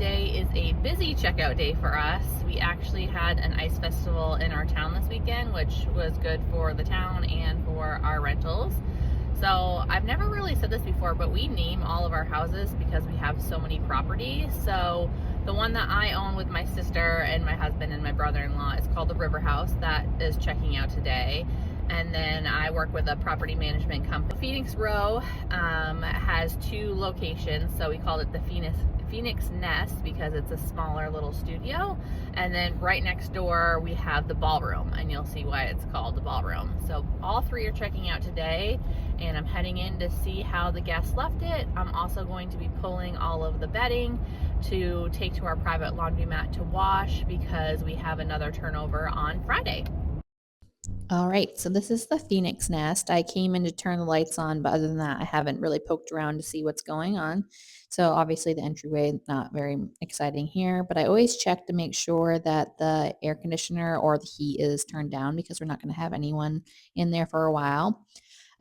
today is a busy checkout day for us. We actually had an ice festival in our town this weekend, which was good for the town and for our rentals. So I've never really said this before, but we name all of our houses because we have so many properties. So the one that I own with my sister and my husband and my brother-in-law is called the River House. That is checking out today. And then I work with a property management company. Phoenix Row has two locations, so we called it the Phoenix Nest because it's a smaller little studio. And then right next door we have the Ballroom, and you'll see why it's called the Ballroom. So all three are checking out today, and I'm heading in to see how the guests left it. I'm also going to be pulling all of the bedding to take to our private laundromat to wash because we have another turnover on Friday. All right, so this is the Phoenix Nest. I came in to turn the lights on, but other than that, I haven't really poked around to see what's going on. So obviously the entryway, not very exciting here, but I always check to make sure that the air conditioner or the heat is turned down because we're not going to have anyone in there for a while.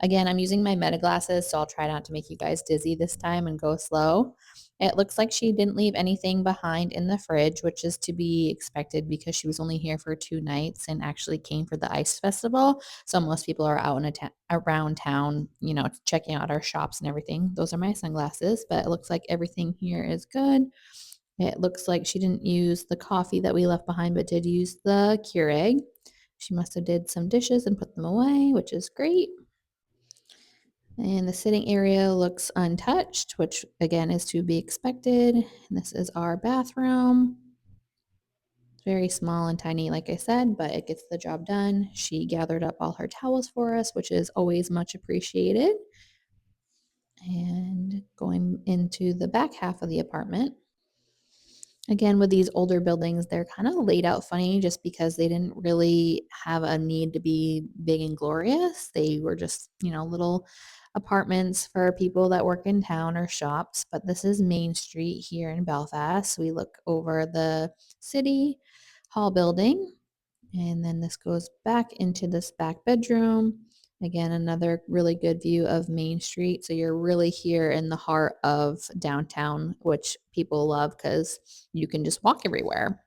Again, I'm using my Meta glasses, so I'll try not to make you guys dizzy this time and go slow. It looks like she didn't leave anything behind in the fridge, which is to be expected because she was only here for 2 nights and actually came for the ice festival. So most people are out in around town, checking out our shops and everything. Those are my sunglasses, but it looks like everything here is good. It looks like she didn't use the coffee that we left behind, but did use the Keurig. She must have did some dishes and put them away, which is great. And the sitting area looks untouched, which again is to be expected. And this is our bathroom. It's very small and tiny, like I said, but it gets the job done. She gathered up all her towels for us, which is always much appreciated. And going into the back half of the apartment. Again, with these older buildings, they're kind of laid out funny just because they didn't really have a need to be big and glorious. They were just, little apartments for people that work in town or shops. But this is Main Street here in Belfast. We look over the city hall building, and then this goes back into this back bedroom. Again, another really good view of Main Street. So you're really here in the heart of downtown, which people love because you can just walk everywhere.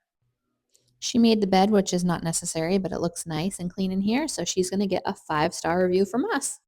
She made the bed, which is not necessary, but it looks nice and clean in here. So she's going to get a 5-star review from us.